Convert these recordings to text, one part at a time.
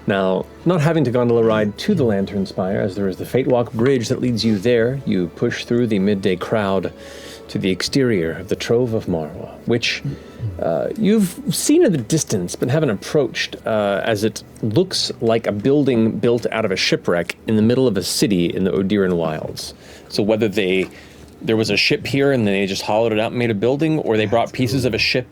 Now, not having to gondola ride to the Lantern Spire, as there is the Fate Walk Bridge that leads you there, you push through the midday crowd to the exterior of the Trove of Marwa, which you've seen in the distance but haven't approached, as it looks like a building built out of a shipwreck in the middle of a city in the Odiran Wilds. So whether there was a ship here and then they just hollowed it out and made a building, or they brought pieces of a ship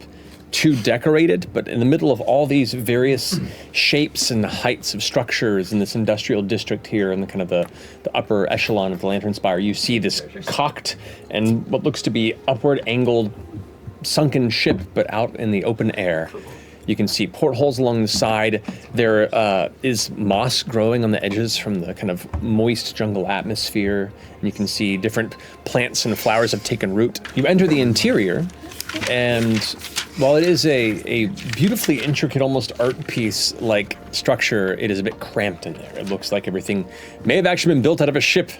to decorate it, but in the middle of all these various shapes and heights of structures in this industrial district here in the kind of the upper echelon of the Lantern Spire, you see this cocked and what looks to be upward angled sunken ship, but out in the open air. You can see portholes along the side. There is moss growing on the edges from the kind of moist jungle atmosphere. And you can see different plants and flowers have taken root. You enter the interior, and while it is a beautifully intricate, almost art piece-like structure, it is a bit cramped in there. It looks like everything may have actually been built out of a ship,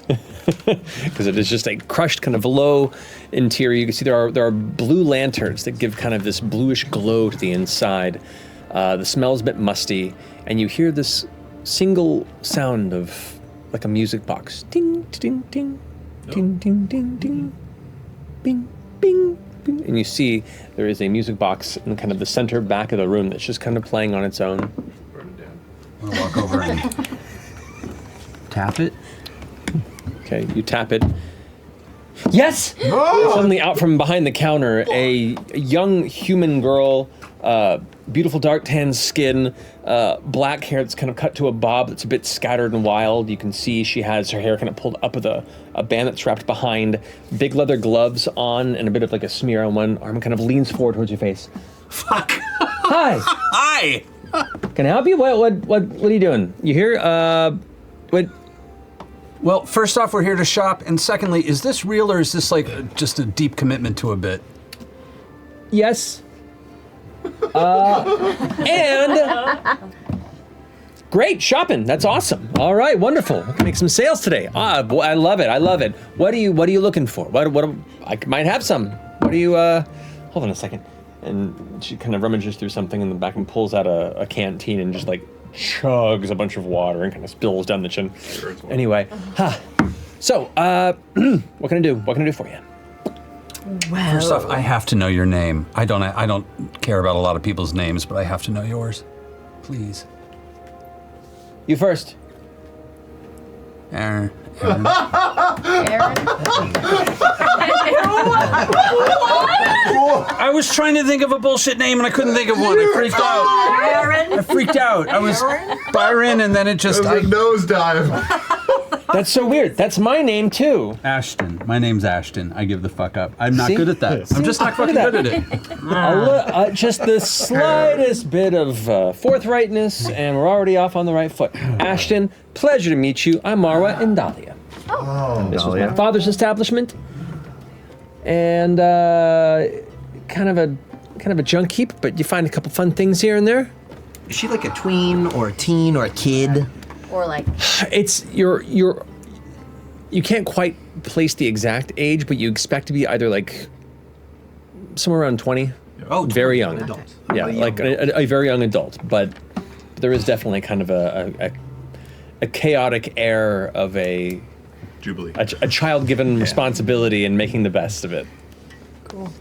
because it is just a crushed kind of low interior. You can see there are blue lanterns that give kind of this bluish glow to the inside. The smell is a bit musty, and you hear this single sound of like a music box. Ding, ding, ding, ding, ding, ding, ding, bing, bing. And you see there is a music box in kind of the center back of the room that's just kind of playing on its own. I'm gonna walk over and tap it. Okay, you tap it. Yes! Suddenly out from behind the counter, a young human girl, beautiful dark tan skin, black hair that's kind of cut to a bob that's a bit scattered and wild. You can see she has her hair kind of pulled up with a band that's wrapped behind, big leather gloves on, and a bit of like a smear on one arm, kind of leans forward towards your face. Fuck. Hi! Hi! Can I help you? What are you doing? You here? What? Well, first off, we're here to shop, and secondly, is this real or is this like just a deep commitment to a bit? Yes. And great shopping. That's awesome. All right, wonderful. We can make some sales today. Boy, I love it. I love it. What are you looking for? What I might have some. What are you? Hold on a second. And she kind of rummages through something in the back and pulls out a canteen and just like chugs a bunch of water and kind of spills down the chin. Anyway, so what can I do? What can I do for you? Well, first off, I have to know your name. I don't care about a lot of people's names, but I have to know yours. Please. You first. Aaron. Aaron? I was trying to think of a bullshit name and I couldn't think of one. I freaked out. Aaron? I freaked out. I was Byron and then it just... It was a nosedive. That's so weird. That's my name too. Ashton. My name's Ashton. I give the fuck up. I'm not good at that. I'm just not fucking good at it. Just the slightest bit of forthrightness, and we're already off on the right foot. Ashton, pleasure to meet you. I'm Marwa Endalia. This was my father's establishment, and kind of a junk heap, but you find a couple fun things here and there. Is she like a tween or a teen or a kid? Or like... It's, you can't quite place the exact age, but you expect to be either like somewhere around 20. Oh, very young. Adult. Yeah, like a very young adult, but there is definitely kind of a chaotic air of a Jubilee. A child given responsibility and making the best of it. Cool.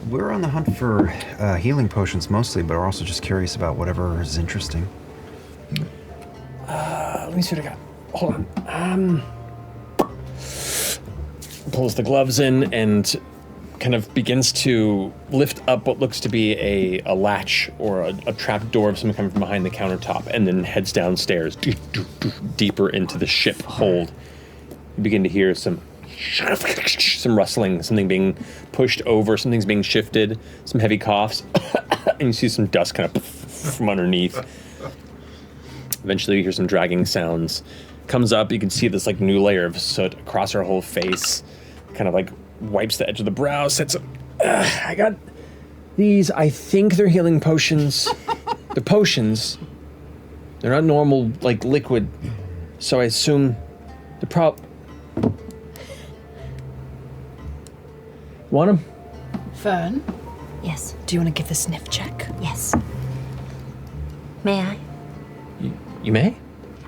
We're on the hunt for healing potions mostly, but we're also just curious about whatever is interesting. Let me see what I got. Hold on. Pulls the gloves in and kind of begins to lift up what looks to be a latch or a trap door of some kind from behind the countertop, and then heads downstairs deeper into the ship hold. You begin to hear some rustling, something being pushed over, something's being shifted, some heavy coughs, and you see some dust kind of from underneath. Eventually you hear some dragging sounds. Comes up, you can see this like new layer of soot across her whole face, kind of like wipes the edge of the brow, sits up. I got these, I think they're healing potions. They're potions. They're not normal, like liquid, so I assume they're Want them? Fern, Yes, do you want to give the sniff check? yes. May I? You may.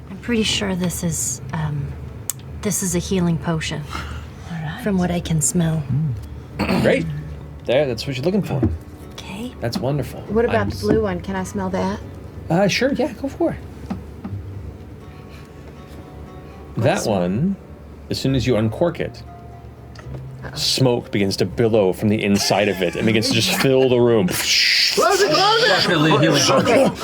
I'm pretty sure this is a healing potion. From what I can smell. Great. There, that's what you're looking for. Okay. That's wonderful. What about the blue one? Can I smell that? Sure, yeah, go for it. That one, as soon as you uncork it, smoke begins to billow from the inside of it and begins to just fill the room. Definitely a healing potion.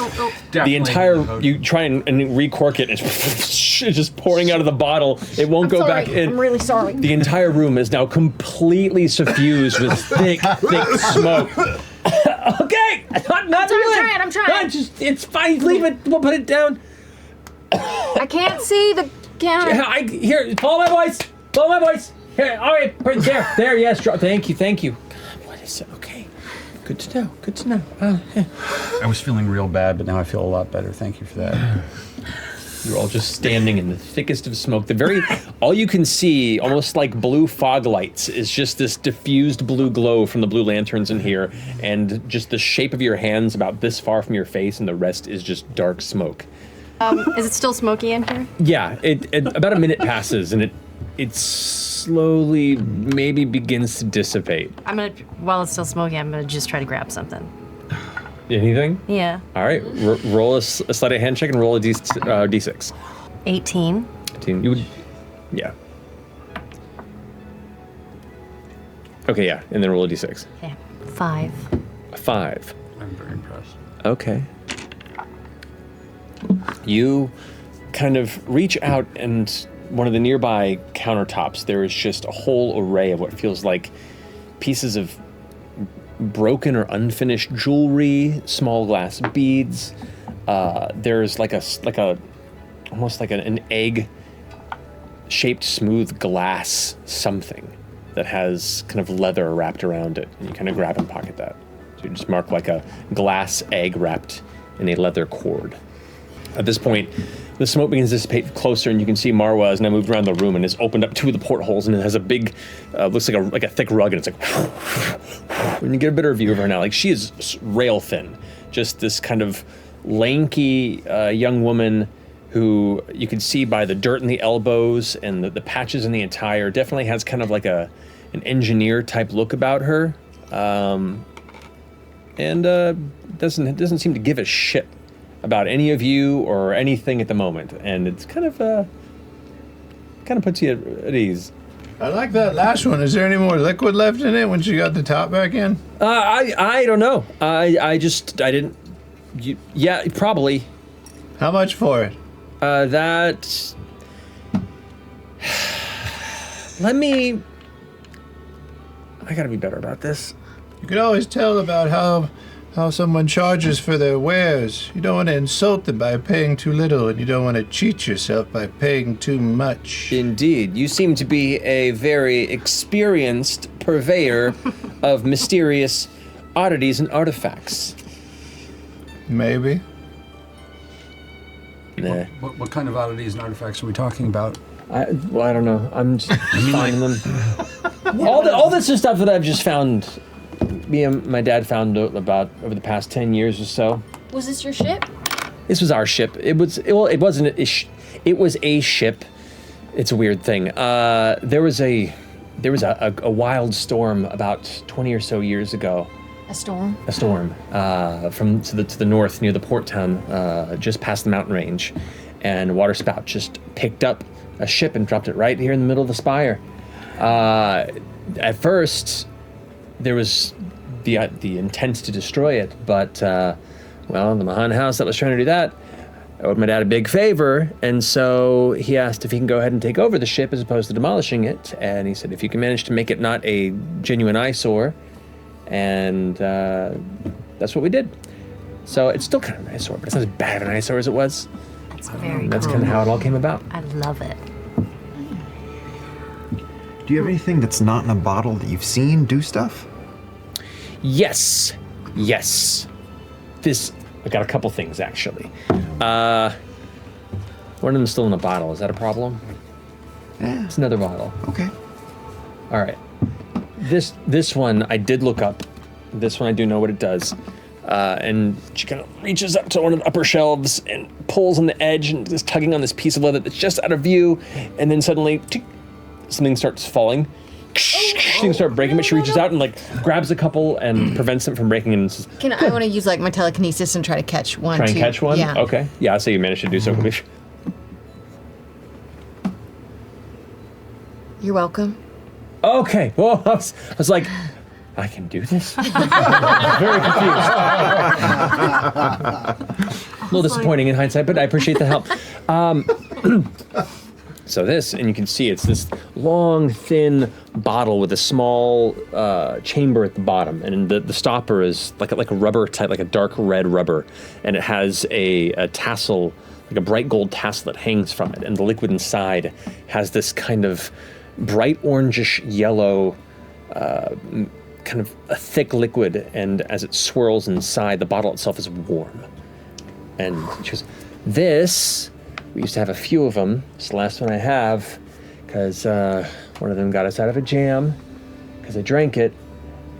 The entire, you try and recork it, it's just pouring out of the bottle. It won't go back in. I'm really sorry. The entire room is now completely suffused with thick smoke. Okay, I'm trying. It's fine. Leave it. We'll put it down. I can't see the counter. Here, follow my voice. Follow my voice. Here, all right, there. Yes, thank you. God, what is it? Okay, good to know. I was feeling real bad, but now I feel a lot better. Thank you for that. You're all just standing in the thickest of smoke. All you can see, almost like blue fog lights, is just this diffused blue glow from the blue lanterns in here, and just the shape of your hands about this far from your face, and the rest is just dark smoke. Is it still smoky in here? Yeah, about a minute passes, and it slowly maybe begins to dissipate. While it's still smoky, I'm gonna just try to grab something. Anything? Yeah. All right, roll a sleight of hand check and roll a d6. 18. 18. You would, yeah. Okay, yeah, and then roll a d6. Okay. 5. A 5. I'm very impressed. Okay. You kind of reach out, and one of the nearby countertops, there is just a whole array of what feels like pieces of broken or unfinished jewelry, small glass beads. There's like almost like an egg-shaped smooth glass something that has kind of leather wrapped around it, and you kind of grab and pocket that. So you just mark like a glass egg wrapped in a leather cord. At this point, the smoke begins to dissipate closer, and you can see Marwa has now moved around the room and has opened up two of the portholes, and it has a big, looks like a thick rug, and it's like, when you get a better view of her now, like she is rail thin, just this kind of lanky young woman who you can see by the dirt in the elbows and the patches in the attire, definitely has kind of like an engineer type look about her, and doesn't seem to give a shit about any of you or anything at the moment, and it's kind of puts you at ease. I like that last one. Is there any more liquid left in it when she got the top back in? I don't know. I didn't. Yeah, probably. How much for it? That. Let me. I gotta be better about this. You could always tell about how someone charges for their wares. You don't want to insult them by paying too little, and you don't want to cheat yourself by paying too much. Indeed. You seem to be a very experienced purveyor of mysterious oddities and artifacts. Maybe. Nah. What kind of oddities and artifacts are we talking about? I don't know. I'm just finding them. All this is stuff that I've just found. Me and my dad found about over the past 10 years or so. Was this your ship? This was our ship. It wasn't. It was a ship. It's a weird thing. There was a wild storm about 20 or so years ago. A storm? A storm from to the north near the port town, just past the mountain range, and a waterspout just picked up a ship and dropped it right here in the middle of the spire. At first, there was the intent to destroy it, but the Mahan house that was trying to do that owed my dad a big favor, and so he asked if he can go ahead and take over the ship as opposed to demolishing it, and he said if you can manage to make it not a genuine eyesore, and that's what we did. So it's still kind of an eyesore, but it's not as bad of an eyesore as it was. That's very That's cool. kind of how it all came about. I love it. Do you have anything that's not in a bottle that you've seen do stuff? Yes. I got a couple things, actually. One of them's still in a bottle. Is that a problem? Yeah. It's another bottle. Okay. All right. This one I did look up. This one I do know what it does. And she kind of reaches up to one of the upper shelves and pulls on the edge and is tugging on this piece of leather that's just out of view. And then suddenly, something starts falling. Things start breaking, but she reaches out and like grabs a couple and prevents them from breaking. And says, I want to use like my telekinesis and try to catch one. try and catch one? Yeah. Okay. Yeah, so you managed to do so. You're welcome. Okay. Well, I was like, I can do this? Very confused. A little disappointing in hindsight, but I appreciate the help. So this, and you can see it's this long, thin bottle with a small chamber at the bottom, and the stopper is like a rubber type, like a dark red rubber, and it has a tassel, like a bright gold tassel that hangs from it, and the liquid inside has this kind of bright orangish yellow, kind of a thick liquid, and as it swirls inside, the bottle itself is warm. And she goes, this... We used to have a few of them. It's the last one I have, because one of them got us out of a jam, because I drank it,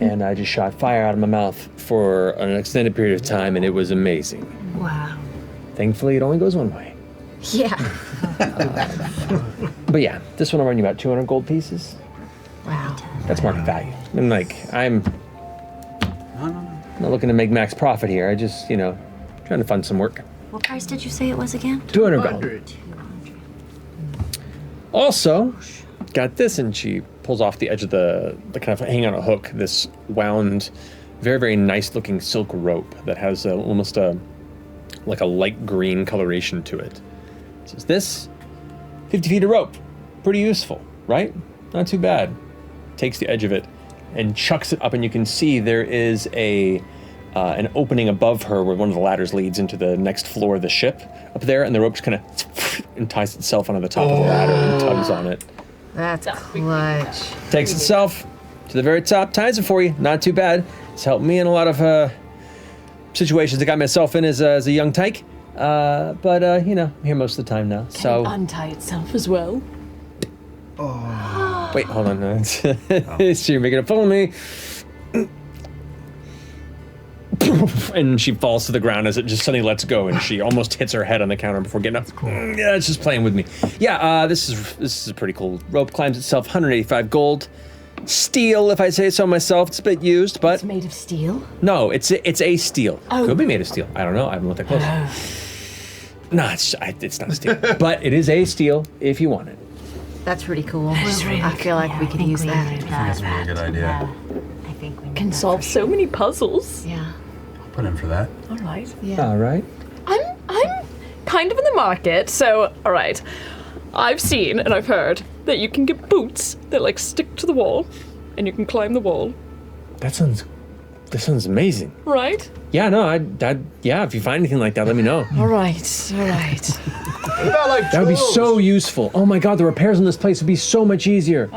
and I just shot fire out of my mouth for an extended period of time, and it was amazing. Wow. Thankfully, it only goes one way. Yeah. But yeah, this one will run you about 200 gold pieces. Wow. That's market value. And I'm not looking to make max profit here. I just, trying to fund some work. What price did you say it was again? 200 gold. Also, got this, and she pulls off the edge of the kind of hanging on a hook, this wound, very, very nice looking silk rope that has almost like a light green coloration to it. It says this, 50 feet of rope. Pretty useful, right? Not too bad. Takes the edge of it and chucks it up, and you can see there is an opening above her where one of the ladders leads into the next floor of the ship up there, and the rope just kind of ties itself onto the top of the ladder and tugs on it. That's clutch. Takes itself to the very top, ties it for you. Not too bad. It's helped me in a lot of situations I got myself in as a young tyke. But I'm here most of the time now. Can So it untie itself as well? wait, hold on. So you're making a fool of me. And she falls to the ground as it just suddenly lets go, and she almost hits her head on the counter before getting up. Cool. Yeah, it's just playing with me. Yeah, this is a pretty cool rope. Climbs itself, 185 gold. Steel, if I say so myself. It's a bit used, but It's made of steel? no, it's a steel. Oh. Could be made of steel. I don't know. I haven't looked that close. No, it's not steel, but it is a steel if you want it. That's pretty cool. That's really I feel like Yeah, we I could think use we that. need That's a really good idea. Yeah, I think we need Can that solve for so sure. many puzzles. Yeah. Put in for that. All right. Yeah. All right. I'm kind of in the market, so all right. I've seen and I've heard that you can get boots that like stick to the wall, and you can climb the wall. That sounds amazing. Right? Yeah, no, yeah, if you find anything like that, let me know. All right. All right. That would be so useful. Oh my god, the repairs on this place would be so much easier.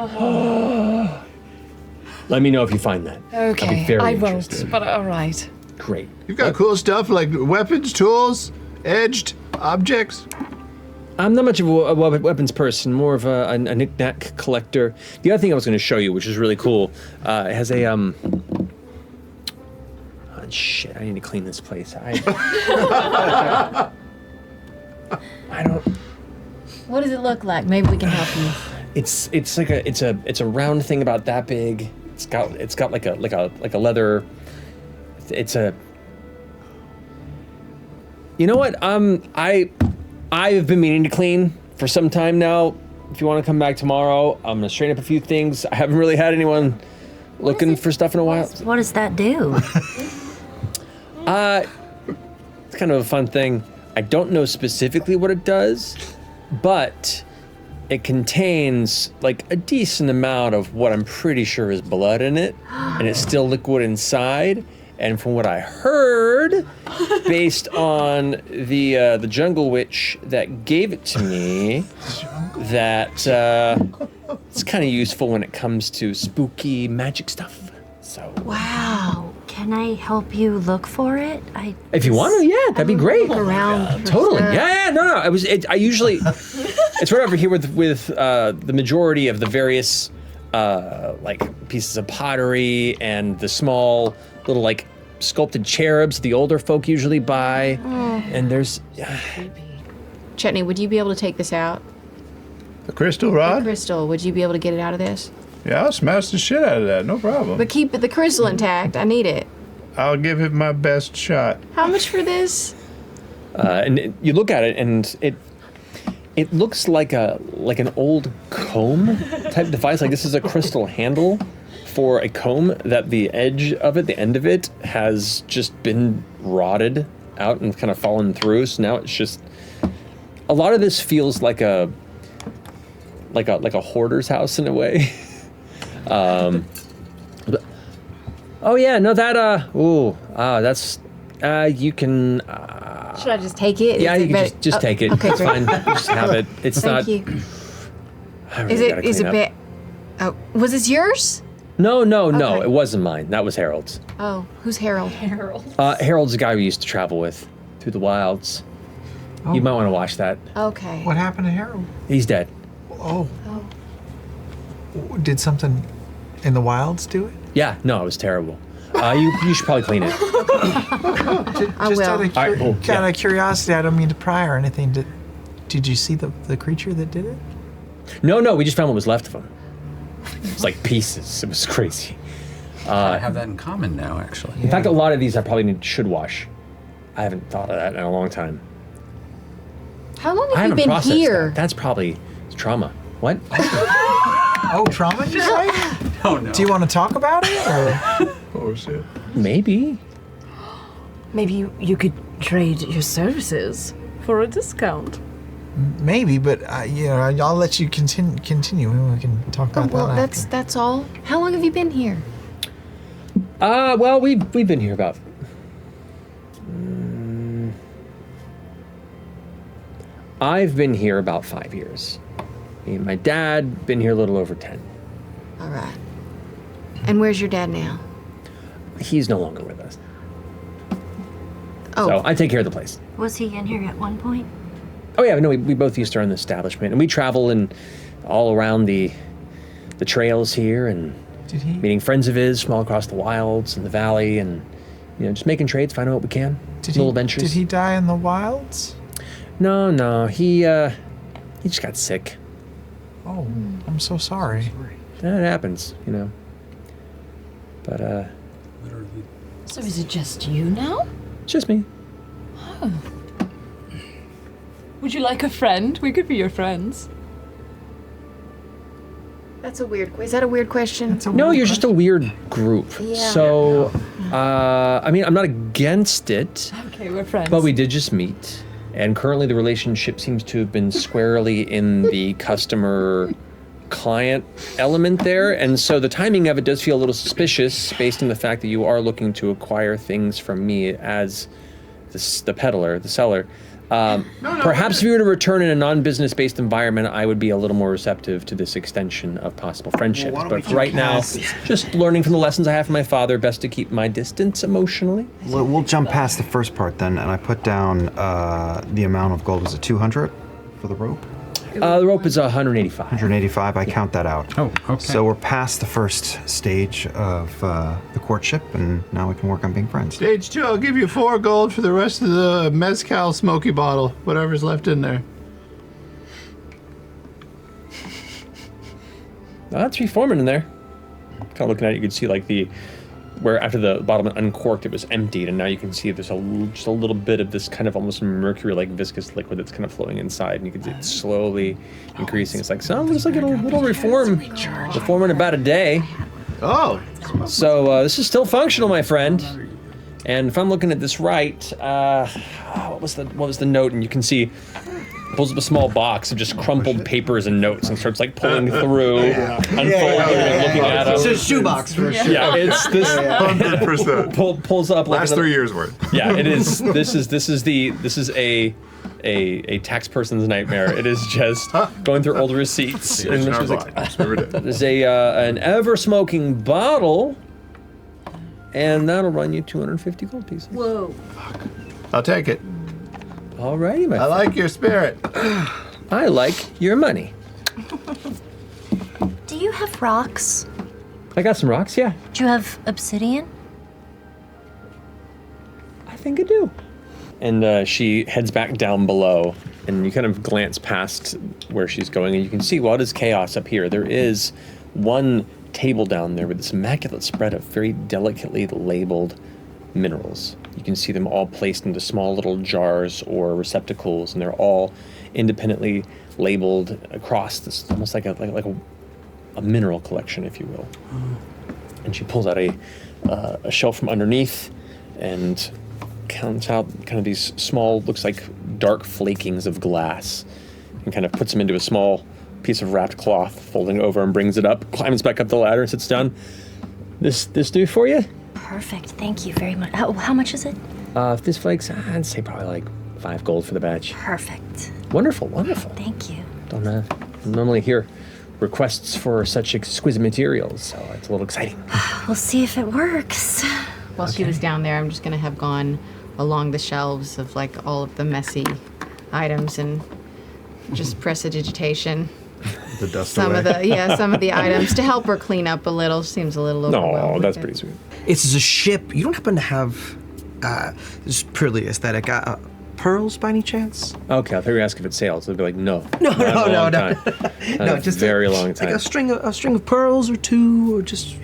Let me know if you find that. I'd be Okay. very I interested. won't. But all right. Great. You've got cool stuff like weapons, tools, edged objects. I'm not much of a weapons person, more of a knick-knack collector. The other thing I was going to show you, which is really cool, it has a Oh, shit! I need to clean this place. I don't. What does it look like? Maybe we can help you. It's like a round thing about that big. It's got like a leather. It's a. You know what? I've been meaning to clean for some time now. If you want to come back tomorrow, I'm gonna straighten up a few things. I haven't really had anyone looking for stuff in a while. What does that do? It's kind of a fun thing. I don't know specifically what it does, but it contains like a decent amount of what I'm pretty sure is blood in it, and it's still liquid inside. And from what I heard, based on the jungle witch that gave it to me, that it's kind of useful when it comes to spooky magic stuff. So Wow. Can I help you look for it? if you want to, yeah, that'd be great. Look around. for Totally. sure. Yeah, no. I usually, it's right over here with the majority of the various like pieces of pottery and the small little like sculpted cherubs the older folk usually buy. And there's... Chetney, would you be able to take this out? The crystal The rod? crystal, would you be able to get it out of this? Yeah, I'll smash the shit out of that. No problem. But keep the crystal intact. I need it. I'll give it my best shot. How much for this? and you look at it, and it looks like an old comb type device. Like this is a crystal handle for a comb that the edge of it, the end of it, has just been rotted out and kind of fallen through. So now it's just a lot of this feels like a hoarder's house in a way. Oh yeah, no that's you can. Should I just take it? Yeah, Is you it can just take it. Okay, It's great. fine. Just have it. It's Thank not. you. I really gotta Is clean it up. bad? Oh, was this yours? No, Okay. it wasn't mine. That was Harold's. Oh, who's Harold? Harold's the guy we used to travel with through the wilds. You might want to watch that. Okay. What happened to Harold? He's dead. Oh. Did something in the wilds do it? Yeah, no, it was terrible. You should probably clean it. I will. Out of, All right, cool. out of curiosity, I don't mean to pry or anything. Did you see the creature that did it? No, we just found what was left of him. It's like pieces. It was crazy. I have that in common now, actually. In fact, a lot of these I probably should wash. I haven't thought of that in a long time. How long I have you haven't been processed here? that. That's probably trauma. What? Oh, trauma, you say? Oh, no. Do you want to talk about it? Or? Oh, shit. Maybe. Maybe you could trade your services for a discount. Maybe, but I'll let you continue. We can talk about Well, that after. that's all. How long have you been here? Well, we've been here about. I've been here about 5 years. Me and my dad been here a little over 10. All right. And where's your dad now? He's no longer with us. Oh, So I take care of the place. Was he in here at one point? Oh yeah, no, we both used to run the establishment, and we travel and all around the trails here, and Did he? meeting friends of his from all across the wilds and the valley, and just making trades, finding what we can. Little adventures. Did he die in the wilds? No, he just got sick. Oh, I'm so sorry. That happens, But Literally. So is it just you now? it's just me. Would you like a friend? We could be your friends. that's a weird. Is that a weird question? That's a No, weird you're just a weird group. Yeah. So, I mean, I'm not against it, Okay, we're friends. but we did just meet. And currently the relationship seems to have been squarely in the customer-client element there. And so the timing of it does feel a little suspicious based on the fact that you are looking to acquire things from me as the peddler, the seller. Perhaps if you were to return in a non-business-based environment, I would be a little more receptive to this extension of possible friendships. why don't But we for right now, pass? just learning from the lessons I have from my father, best to keep my distance emotionally. We'll jump past the first part then, and I put down the amount of gold. Was it 200 for the rope? The rope is 185. 185. I count that out. Oh, okay. So we're past the first stage of the courtship, and now we can work on being friends. Stage 2, I'll give you 4 gold for the rest of the mezcal smoky bottle, whatever's left in there. That's reforming in there. Kind of looking at it, you can see like where after the bottle went uncorked, it was emptied, and now you can see there's just a little bit of this kind of almost mercury-like viscous liquid that's kind of flowing inside, and you can see it slowly increasing. It's like, so looks like it'll reform in about a day. Oh, So this is still functional, my friend. And if I'm looking at this right, what was the note? And you can see pulls up a small box of just crumpled papers and notes and starts like pulling through, unfolding and looking at them. It's a shoebox for sure. Yeah, it's this 100%. pulls up like Last 3 years worth. Yeah, it is. This is a tax person's nightmare. It is just going through old receipts. And Original there's like, volumes. We were dead. there's an ever smoking bottle, and that'll run you 250 gold pieces. whoa. I'll take it. Alrighty, my I friend. like your spirit. I like your money. Do you have rocks? I got some rocks, yeah. Do you have obsidian? think I do. And she heads back down below, and you kind of glance past where she's going, and you can see, while it is chaos up here, there is one table down there with this immaculate spread of very delicately labeled minerals. You can see them all placed into small little jars or receptacles, and they're all independently labeled across this, almost like a mineral collection, if you will. And she pulls out a shelf from underneath and counts out kind of these small, looks like dark flakings of glass, and kind of puts them into a small piece of wrapped cloth, folding over and brings it up, climbs back up the ladder and sits down. This do for you? Perfect. Thank you very much. How much is it? This flakes, I'd say probably like 5 gold for the batch. Perfect. Wonderful. Thank you. Don't normally hear requests for such exquisite materials, so it's a little exciting. We'll see if it works. While she was down there, I'm just gonna have gone along the shelves of like all of the messy items and just prestidigitation. The dust Some away. of the items to help her clean up a little. Seems a little overwhelmed. No, that's with pretty it. sweet. It's a ship. You don't happen to have, this is purely aesthetic, pearls by any chance? Okay, I thought you were asking if it sails. I'd be like, no. No. No, just a very long time. Like a string of pearls or two, or just,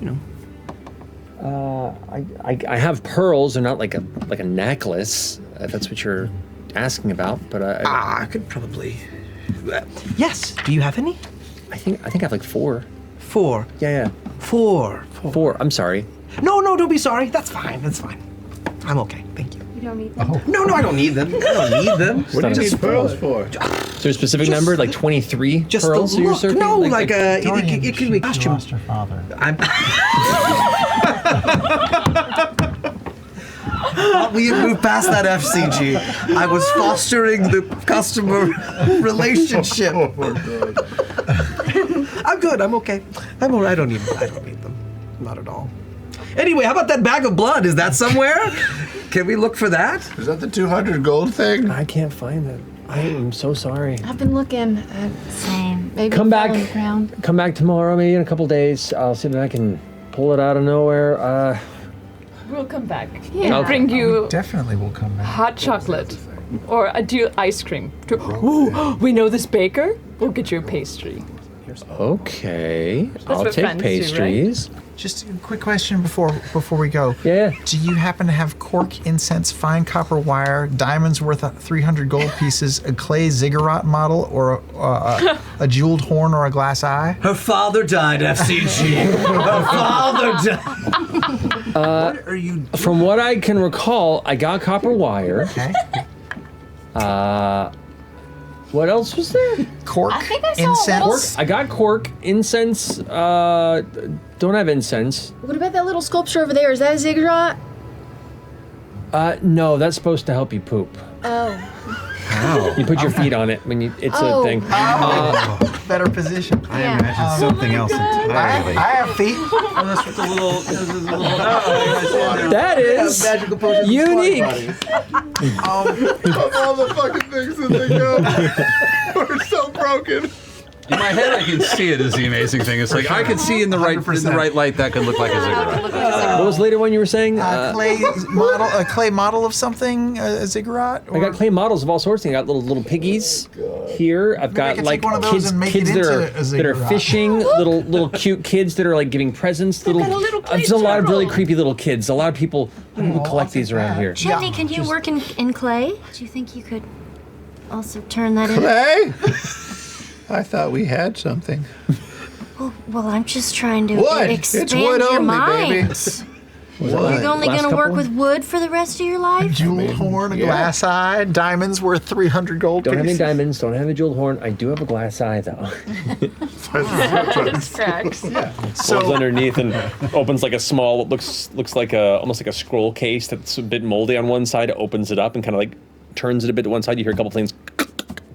I have pearls. They're not like a necklace, if that's what you're asking about. But I could probably. Yes. Do you have any? I think I have like 4. 4. Yeah. 4. 4. I'm sorry. No, don't be sorry. That's fine. I'm okay. Thank you. You don't need them. No, I don't need them. I don't need them. What do you need pearls for? Is there a specific number, like 23 Just pearls the you're look. serving? No, it could be You costume. lost her father. We had moved past that FCG. I was fostering the customer relationship. Oh my god. I'm good. I'm okay. I'm all right. I don't need them. Not at all. Anyway, how about that bag of blood? Is that somewhere? Can we look for that? Is that the 200 gold thing? I can't find it. I am so sorry. I've been looking. Same. Maybe Come it back. fell on the ground. Come back tomorrow, maybe in a couple days. I'll see if I can pull it out of nowhere. We'll come back. Yeah. I'll bring you Definitely will come back. hot chocolate. Or do ice cream. Ooh, we know this baker? We'll get you a pastry. Okay, I'll what take friends do, right? pastries. Just a quick question before we go. Yeah. Do you happen to have cork, incense, fine copper wire, diamonds worth 300 gold pieces, a clay ziggurat model, or a jeweled horn or a glass eye? Her father died, FCG. Her father died. What are you doing? From what I can recall, I got copper wire. Okay. What else was there? Cork, I think I saw a incense. I got cork, incense. Don't have incense. What about that little sculpture over there? Is that a ziggurat? No, that's supposed to help you poop. Oh. You put your feet on it when you. It's a Oh. thing. Better position. I imagine something else entirely. I have feet. That's what the little. That is Magical potions. unique. Of all the fucking things that they go, we're so broken. In my head, I can see it as the amazing thing. It's like I can see in the right 100%. light that could look like a ziggurat. What was the later one you were saying? A clay model of something, a ziggurat. I got clay models of all sorts of things. I got little piggies here. I've got could like take one of those kids and make kids it that into are a that are ziggurat. fishing, little cute kids that are like giving presents. got a little clay There's a lot of really turtle. creepy little kids. A lot of people collect these around here. Chutney, can you work in clay? Do you think you could also turn that in? Clay? I thought we had something. Well, I'm just trying to Wood. expand It's wood your only, baby. mind. What? You're only Last going to work couple? with wood for the rest of your life? Jeweled horn, a glass eye, diamonds worth 300 gold Don't have any pieces. diamonds. Don't have a jeweled horn. I do have a glass eye though. Cracks. Folds underneath and opens like a small. Looks like almost like a scroll case that's a bit moldy on one side. It opens it up and kind of like turns it a bit to one side. You hear a couple things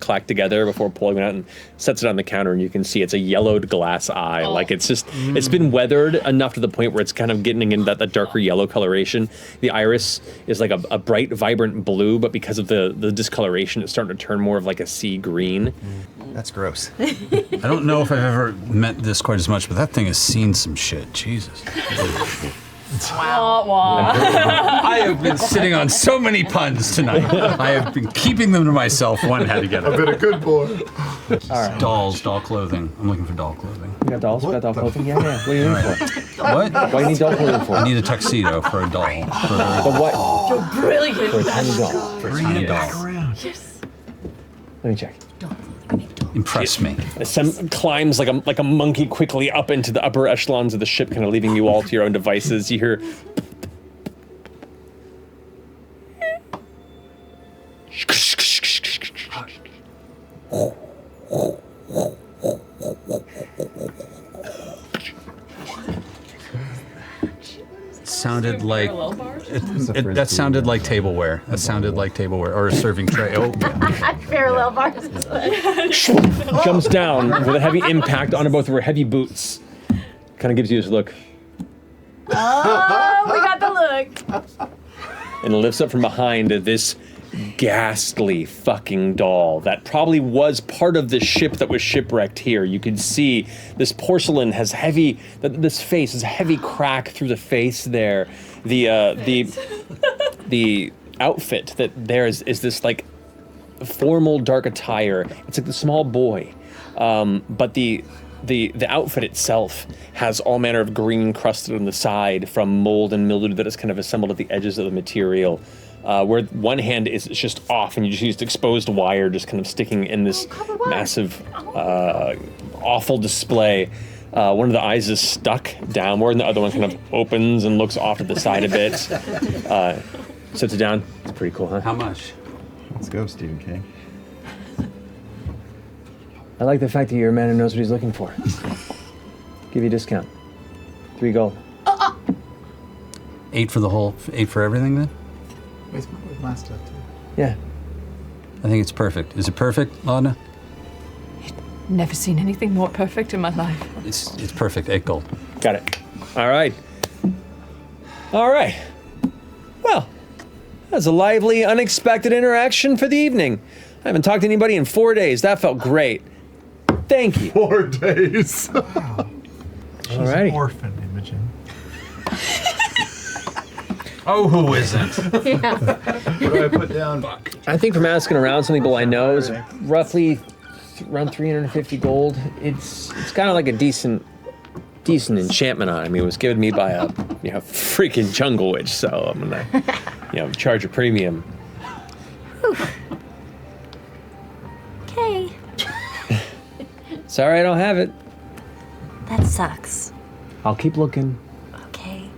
clack together before pulling it out and sets it on the counter, and you can see it's a yellowed glass eye. Like it's just it's been weathered enough to the point where it's kind of getting into that darker yellow coloration. The iris is like a bright, vibrant blue, but because of the discoloration, it's starting to turn more of like a sea green. That's gross. I don't know if I've ever met this quite as much, but that thing has seen some shit. Jesus. I have been sitting on so many puns tonight. I have been keeping them to myself. One had to get I've it. been a good boy. Dolls, doll clothing. I'm looking for doll clothing. You got dolls? You got doll clothing? Yeah. What do you need for? What? What do you need doll clothing for? I need a tuxedo for a doll. But what? Brilliant. For a tiny doll. For a tiny doll. Let me check. Impress me. Climbs like a monkey quickly up into the upper echelons of the ship, kind of leaving you all to your own devices. You hear. Sounded like that sounded like tableware. That sounded like tableware or a serving tray. Oh, Parallel bars. Jumps down with a heavy impact onto both of her heavy boots. Kind of gives you this look. Oh, we got the look. And lifts up from behind this ghastly fucking doll that probably was part of the ship that was shipwrecked here. You can see this porcelain has this face has a heavy crack through the face there. The outfit that there is this like formal dark attire. It's like the small boy, but the outfit itself has all manner of green crusted on the side from mold and mildew that is kind of assembled at the edges of the material. Where one hand is just off and you just used exposed wire just kind of sticking in this massive, awful display. One of the eyes is stuck downward and the other one kind of opens and looks off to the side a bit. Sets it down. It's pretty cool, huh? how much? Let's go, Stephen King. I like the fact that you're a man who knows what he's looking for. Give you a discount. 3 gold. 8 for everything then? With my stuff too. Yeah. I think it's perfect. Is it perfect, Lana? Never seen anything more perfect in my life. It's perfect. 8 gold. Got it. All right. Well, that's a lively, unexpected interaction for the evening. I haven't talked to anybody in 4 days. That felt great. Thank you. 4 days. She's Alrighty. an orphan, Imogen. Oh, who isn't? What do I put down? I think from asking around, some people I know is roughly around 350 gold. It's kind of like a decent enchantment on it. I mean, it was given to me by a freaking jungle witch, so I'm gonna charge a premium. Okay. Sorry, I don't have it. That sucks. I'll keep looking. Okay.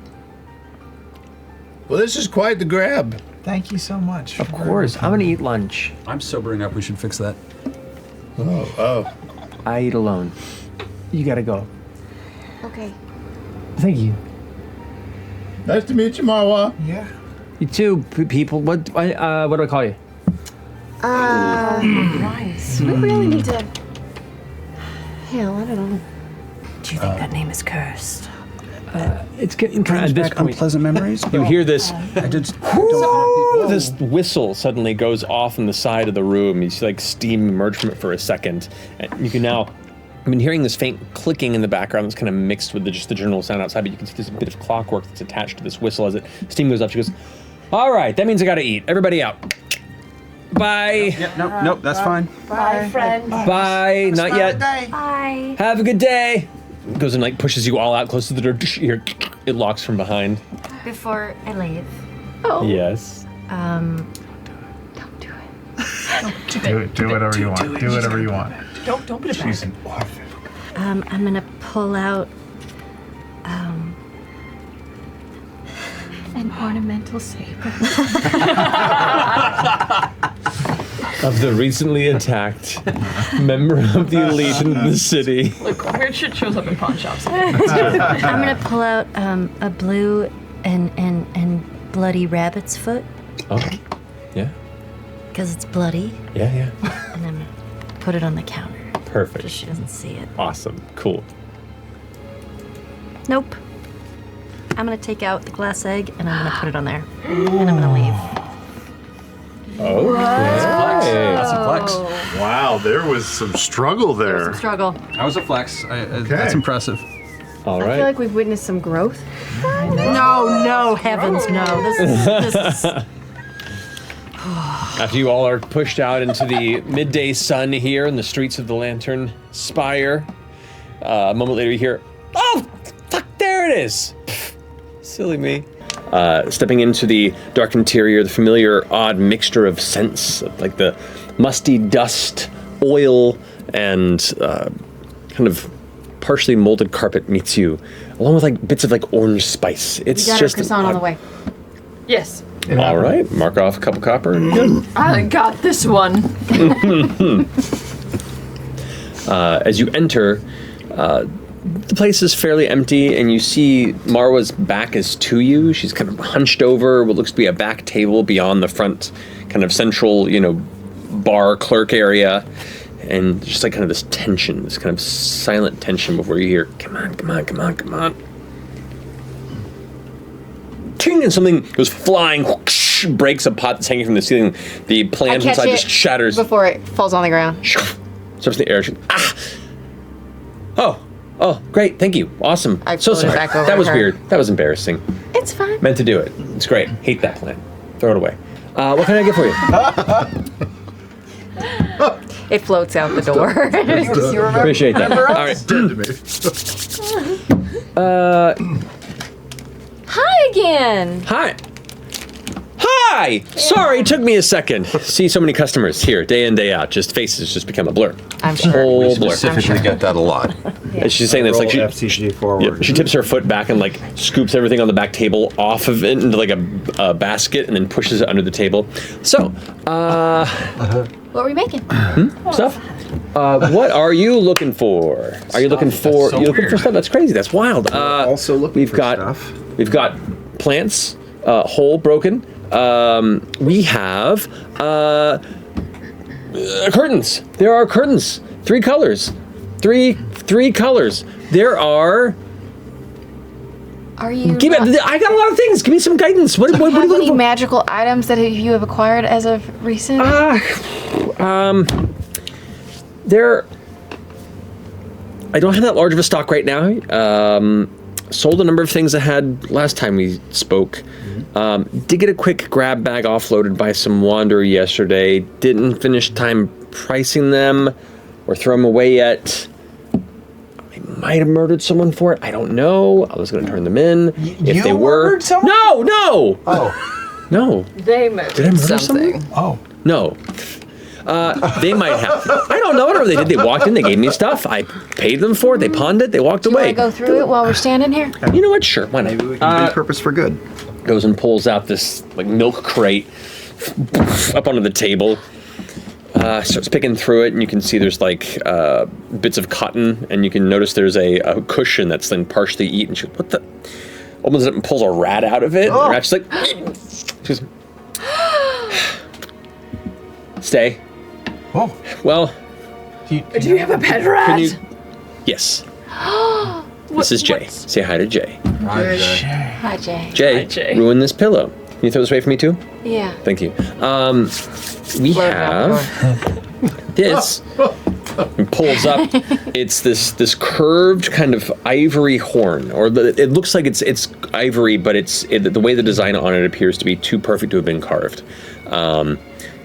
Well, this is quite the grab. Thank you so much. Of course, I'm gonna eat lunch. I'm sobering up. We should fix that. Oh. I eat alone. You gotta go. Okay. Thank you. Nice to meet you, Marwa. Yeah. You too, people. What do I call you? We really need to. Hell, I don't know. Do you think that name is cursed? It's getting kind of at this point. Unpleasant memories. You hear this. I did. This whistle suddenly goes off on the side of the room. You see like steam emerge from it for a second. And you can now. I've been hearing this faint clicking in the background that's kind of mixed with just the general sound outside, but you can see there's a bit of clockwork that's attached to this whistle as steam goes up. She goes, all right, that means I gotta eat. Everybody out. Bye. Nope, that's fine. Bye, friend. Bye. Not yet. Bye. Have a good day. Goes and like pushes you all out close to the door. You hear it locks from behind. Before I leave. Oh. Yes. Don't do it. Do whatever you want. Do whatever you want. Don't put it back. She's an orphan. I'm gonna pull out An ornamental saber. Of the recently attacked member of the elite in the city. Look, weird shit shows up in pawn shops. I'm gonna pull out a blue and bloody rabbit's foot Oh, yeah, because it's bloody, yeah. and then put it on the counter Perfect. so she doesn't see it. Awesome. Cool. Nope. I'm gonna take out the glass egg and I'm gonna put it on there, and I'm gonna leave. Oh, That's a flex. Wow, there was some struggle there. Struggle. That was a flex. That's impressive. All I right. feel like we've witnessed some growth. No, heavens, no. This is After you all are pushed out into the midday sun here in the streets of the Lantern Spire, a moment later you hear, "Oh, fuck! There it is." Pfft, silly me. Stepping into the dark interior, the familiar odd mixture of scents, like the musty dust, oil, and kind of partially molded carpet meets you, along with like bits of like orange spice. It's We got just our croissant on the way. Yes. all right. Mark off a couple copper. And good. I got this one. As you enter, the place is fairly empty, and you see Marwa's back is to you. She's kind of hunched over what looks to be a back table beyond the front, kind of central, bar clerk area. And just like kind of this tension, this kind of silent tension before you hear, "Come on, come on, come on, come on." Ting, and something goes flying, whoosh, breaks a pot that's hanging from the ceiling. The plant inside just shatters. Before it falls on the ground. Surfs in the air. Ah! Oh, great, thank you. Awesome. I So floated sorry. back over That was her. weird. That was embarrassing. It's fine. Meant to do it. It's great. Hate that plant. Throw it away. What can I get for you? It floats out the door. You remember? Appreciate that. Remember All us? right. Hi again. Hi. Hi! Sorry, it took me a second. See so many customers here, day in, day out. Just faces just become a blur. I'm sure. Whole blur. Specifically get that a lot. And she's saying this like Roll she FCG forward. Yep, she tips her foot back and like scoops everything on the back table off of it into like a basket and then pushes it under the table. So, What were we making? stuff. What are you looking for? Are you looking for? so You looking for weird. stuff? That's crazy. That's wild. Also looking we've for got stuff. we've got plants, whole, broken. We have curtains. There are curtains. 3 colors. Three colors. There are. Are you? I got a lot of things. Give me some guidance. What are you have looking any for? magical items that you have acquired as of recent? There. I don't have that large of a stock right now. Sold a number of things I had last time we spoke. Did get a quick grab bag offloaded by some wanderer yesterday. Didn't finish time pricing them or throw them away yet. I might have murdered someone for it. I don't know. I was going to turn them in if you they were. murdered someone? No. Oh. No. They murdered Did I murder something. someone? Oh. No. They might have. I don't know. Whatever they did, they walked in, they gave me stuff. I paid them for it. They pawned it. They walked Do you want away. to go through it while we're standing here? You know what? Sure. Why not? Maybe we can repurpose for good. Goes and pulls out this like milk crate up onto the table. Starts picking through it, and you can see there's like bits of cotton, and you can notice there's a cushion that's then partially eaten. She goes, "What the?" Opens it up and pulls a rat out of it. And the rat's like, she goes, "Stay." Oh. Well, Do you have a pet rat? can you? Yes. This is Jay. Say hi to Jay. Hi, Jay. Jay, Hi, Jay. ruin this pillow. Can you throw this away for me too? Yeah. Thank you. We Float it out the have this. It pulls up. It's this curved kind of ivory horn, or it looks like it's ivory, but the way the design on it appears to be too perfect to have been carved.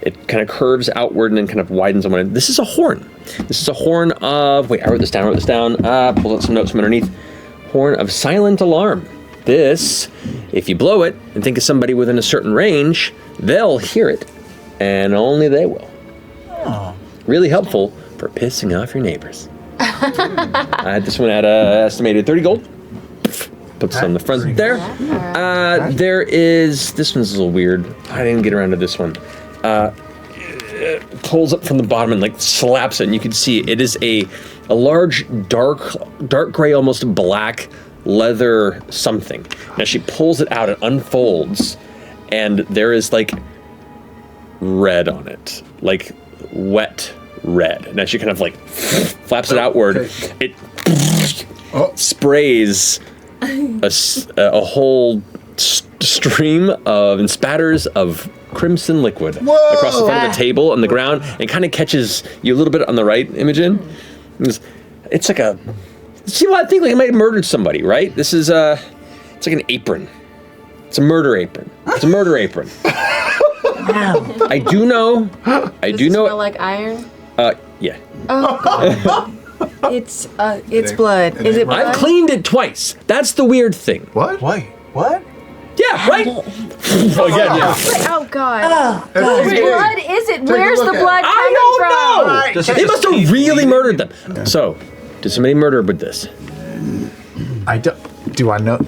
It kind of curves outward and then kind of widens on one end. This is a horn. This is a horn of. Wait, I wrote this down. Pulled out some notes from underneath. Horn of silent alarm. This, if you blow it and think of somebody within a certain range, they'll hear it, and only they will. Oh. Really helpful for pissing off your neighbors. I had this one at estimated 30 gold. Puts it on the front there. There is, this one's a little weird. I didn't get around to this one. Pulls up from the bottom and like slaps it, and you can see it is a large dark gray, almost black leather something. Now she pulls it out, it unfolds, and there is like red on it, like wet red. Now she kind of like flaps it outward. Okay. It sprays a whole stream of and spatters of crimson liquid across the front of the table on the ground, and kind of catches you a little bit on the right, Imogen. It's like a See what I think? Like, I might have murdered somebody, right? This is it's like an apron. It's a murder apron. It's a murder apron. I do know. I do know. Smell like iron? Yeah. Oh. It's blood. Is it blood? I've cleaned it twice. That's the weird thing. What? Why? What? Yeah, right? Again, yeah. Oh God. Whose blood is it? Where's the look at blood I coming don't from? know. They must have really murdered them. So, did somebody murder with this? I don't. Do I know?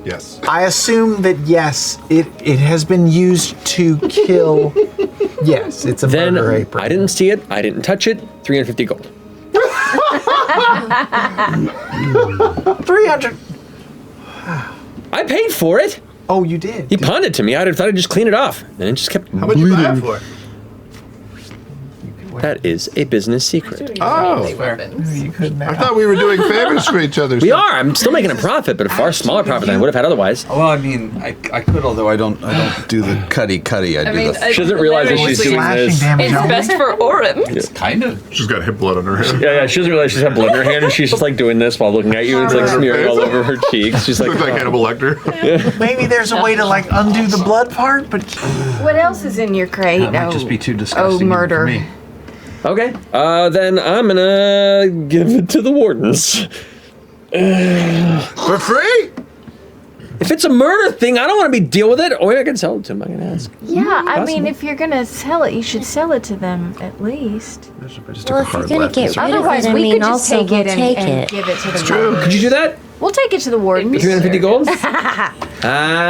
Yes. I assume that yes, it has been used to kill. Yes, it's a murder apron. I didn't see it. I didn't touch it. 350 gold. 300. I paid for it. Oh, you did. He pawned it to me. I thought I'd just clean it off, and it just kept. How much you buy it for? That is a business secret. Oh, You couldn't. I thought we were doing favors for each other. We are. I'm still making a profit, but a far smaller profit than I would have had otherwise. Well, I mean, I could, although I don't do the cutty. I do the. She doesn't realize that she's doing this. It's best for Orim. It's kind of. She's got hip blood on her hand. Yeah, she doesn't realize she's got blood in her hand, and she's just like doing this while looking at you, and it's like smearing all over her cheeks. She's like, Looks like Hannibal Lecter. Maybe there's a way to like undo the blood part, but What else is in your crate? That might just be too disgusting murder. for me. okay, then I'm gonna give it to the wardens. For free? If it's a murder thing, I don't want to be deal with it. Or I can sell it to them. I can ask. Yeah, I mean, if you're gonna sell it, you should sell it to them at least. Well, if you're gonna get rid of Otherwise, it, I we mean, could just also take we'll it take and it. give it to the True. wardens. Could you do that? We'll take it to the wardens. 350 gold?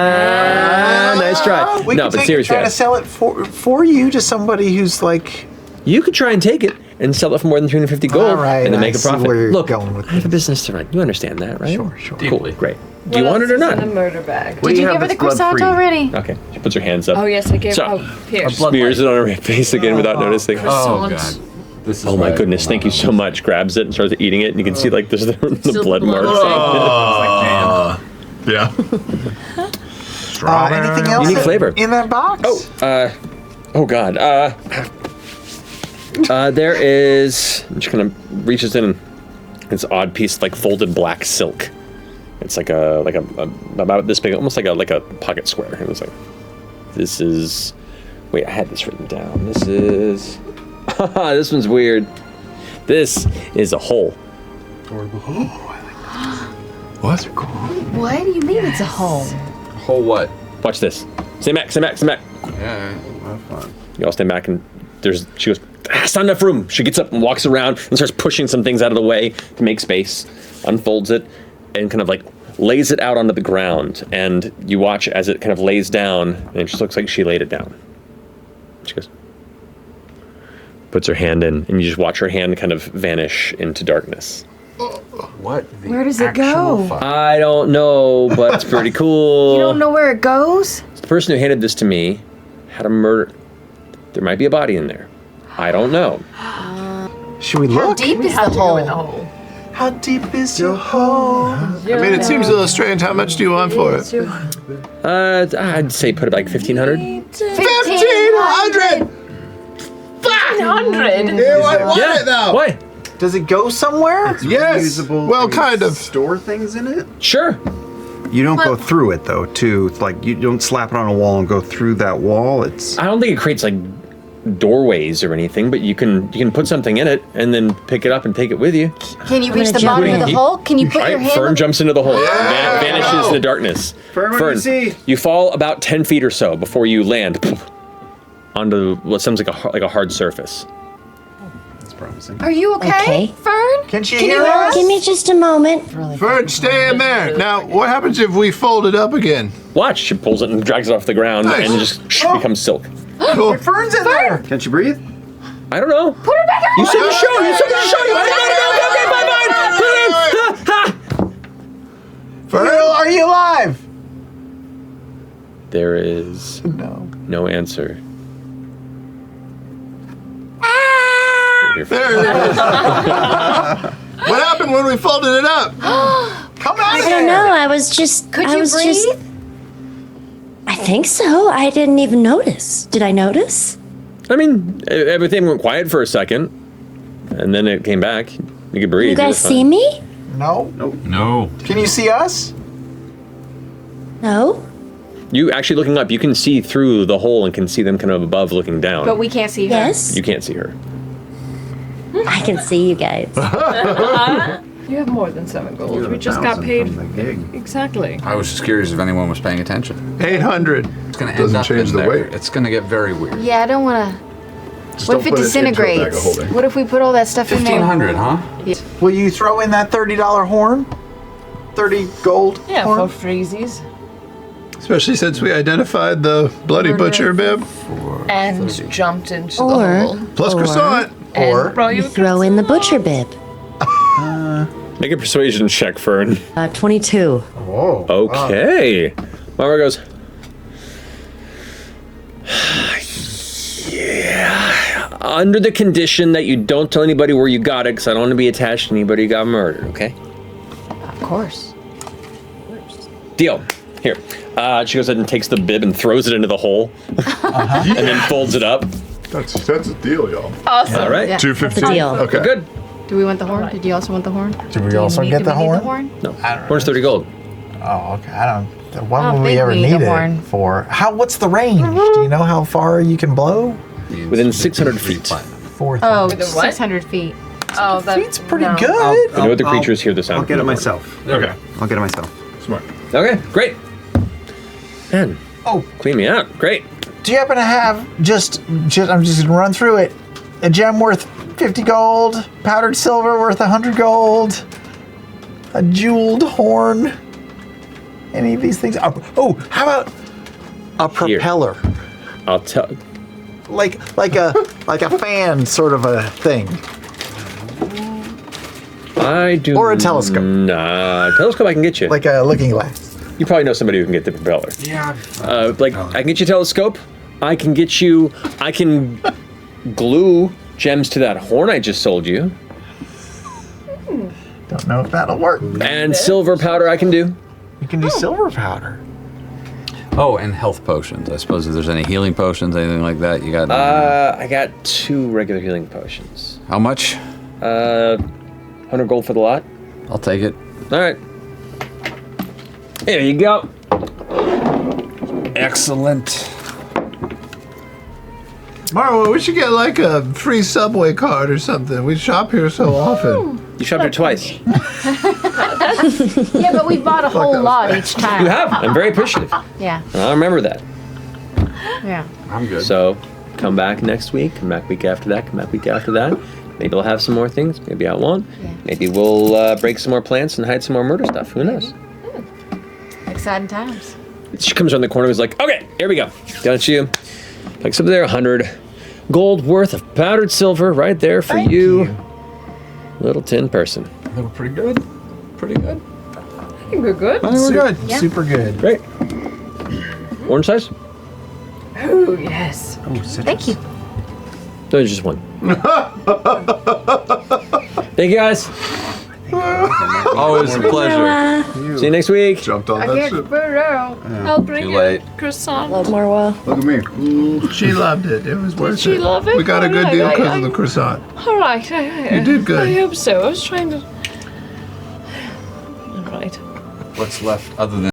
Nice try. we No, could but seriously, try to sell it for you to somebody who's like. you could try and take it and sell it for more than 350 gold All right, and then I make a see profit. where you're Look, going with I have a business to run. You understand that, right? Sure. Cool, great. Do you want it or not? In the murder bag. Did you give her the croissant already? Okay, she puts her hands up. Oh yes, I gave. So, here. smears it on her face again without noticing. Oh God. This is Oh my goodness, thank you so much. Grabs it and starts eating it, and you can see like there's the blood marks. Yeah. Anything else? Unique flavor. in that box? Oh god. There is. She kind of reaches in this odd piece of like folded black silk. It's like a about this big, almost like a pocket square. It was like, this is. Wait, I had this written down. This is. This one's weird. This is a hole. What? What do you mean it's a hole? Whole what? Watch this. Stand back. Yeah. You all stand back, and she goes, it's not enough room. She gets up and walks around and starts pushing some things out of the way to make space, unfolds it, and kind of like lays it out onto the ground. And you watch as it kind of lays down, and it just looks like she laid it down. She goes, puts her hand in, and you just watch her hand kind of vanish into darkness. What? Where does it go? I don't know, but it's pretty cool. You don't know where it goes? The person who handed this to me had a murder. There might be a body in there. I don't know. Should we How look? deep is the hole? How deep is your hole? I mean, it seems a little strange. How much do you want for it? I'd say put it like 1,500. 1,500! 100. Ew, I want it now. Why? Does it go somewhere? Yes. Well, kind of. Store things in it? Sure. You don't go through it though, too. It's like you don't slap it on a wall and go through that wall. It's I don't think it creates like doorways or anything, but you can put something in it and then pick it up and take it with you. Can you reach the jump bottom of the in. hole? Can you put your hand Fern on jumps into the hole, vanishes in the darkness. Fern, what do you see? You fall about 10 feet or so before you land onto what sounds like a hard surface. that's promising. Are you okay, Okay. Fern? Can she Can hear you hear us? us? Give me just a moment. Fern, stay in there. Now, what happens if we fold it up again? Watch, she pulls it and drags it off the ground Nice. and just becomes silk. Cool. Fern's in there. Can't you breathe? I don't know. Put it back on. You said to show. You said to show. Okay, fine. Fern, Are you alive? There is no answer. there it is. What happened when we folded it up? Come out I of don't there. know. I was just. Could I you was breathe? Just, I think so. I didn't even notice. Did I notice? I mean, everything went quiet for a second, and then it came back. You could breathe. You It guys was see fine. me? No? No. Can you see us? No? You actually looking up, you can see through the hole and can see them kind of above looking down. But we can't see her. Yes? You can't see her. I can see you guys. You have more than 7 gold. We just got paid. Exactly. I was just curious if anyone was paying attention. 800. It's going to end Doesn't up change in the there. weight. It's going to get very weird. Yeah, I don't want to. Just What if don't it put into a bag of disintegrates? holding. What if we put all that stuff in there? 1,500, huh? Will you throw in that $30 horn? 30 gold Yeah, horn? for freezies. Especially since we identified the bloody butcher bib. And jumped into the Or, hole. Plus croissant. Or Brought you you a throw in the butcher bib. Make a persuasion check, Fern. 22. Whoa. Okay. Marwa goes, yeah, under the condition that you don't tell anybody where you got it, because I don't want to be attached to anybody who got murdered, okay? Of course. Deal. Here. She goes ahead and takes the bib and throws it into the hole, and then folds it up. That's a deal, y'all. Awesome. All right. Yeah. 215. deal. Okay. Good. Do we want the horn? Did you also want the horn? Did we also get the horn? No. Horn's 30 gold. Oh, okay. I don't. What I don't would we think ever we need need a it horn. for? What's the range? Do you know how far you can blow? Within 600 feet. 4,000. Oh, With the what? 600 feet. Oh, Feet's pretty no. good. You know what the creatures hear the sound. I'll get it from the myself. Okay. I'll get it myself. Smart. horn. Okay, great. Man, Oh, clean me out. Great. do you happen to have I'm just gonna run through it. A gem worth 50 gold, powdered silver worth 100 gold, a jeweled horn. Any of these things? Oh, how about a Here. propeller? I'll tell. Like a fan sort of a thing. I do. Or a telescope. Nah, telescope I can get you. Like a looking glass. You probably know somebody who can get the propeller. Yeah. I can get you a telescope. I can glue gems to that horn I just sold you. Don't know if that'll work. And silver powder I can do. You can do silver powder. Oh, and health potions. I suppose if there's any healing potions, anything like that, you got. I got 2 regular healing potions. How much? 100 gold for the lot. I'll take it. All right. There you go. Excellent. Marwa, we should get like a free subway card or something. We shop here so often. You shopped here twice. Yeah, but we bought a whole that was lot bad. each time. You have. I'm very appreciative. Yeah, And I'll remember that. yeah. I'm good. So come back next week. Come back week after that. Come back week after that. Maybe I'll have some more things. Maybe I won't. Yeah. Maybe we'll break some more plants and hide some more murder stuff. Who knows? Exciting times. She comes around the corner and is like, okay, here we go. Got you. Like something there, 100 gold worth of powdered silver right there for you. Little tin person. Pretty good. Pretty good. I think we're good. We're good. Yeah. Super good. Great. Orange size? Oh, yes. Oh, citrus. Thank you. No, there's just one. Thank you guys. Always a pleasure. See you next week. Jumped on I that can't ship. figure out. I'll bring Too you late. croissant. Marwa. Look at me. She loved it. It was worth she it. love it? We got a good Alright, deal because I- of the croissant. All right. You did good. I hope so. I was trying to. All right. What's left other than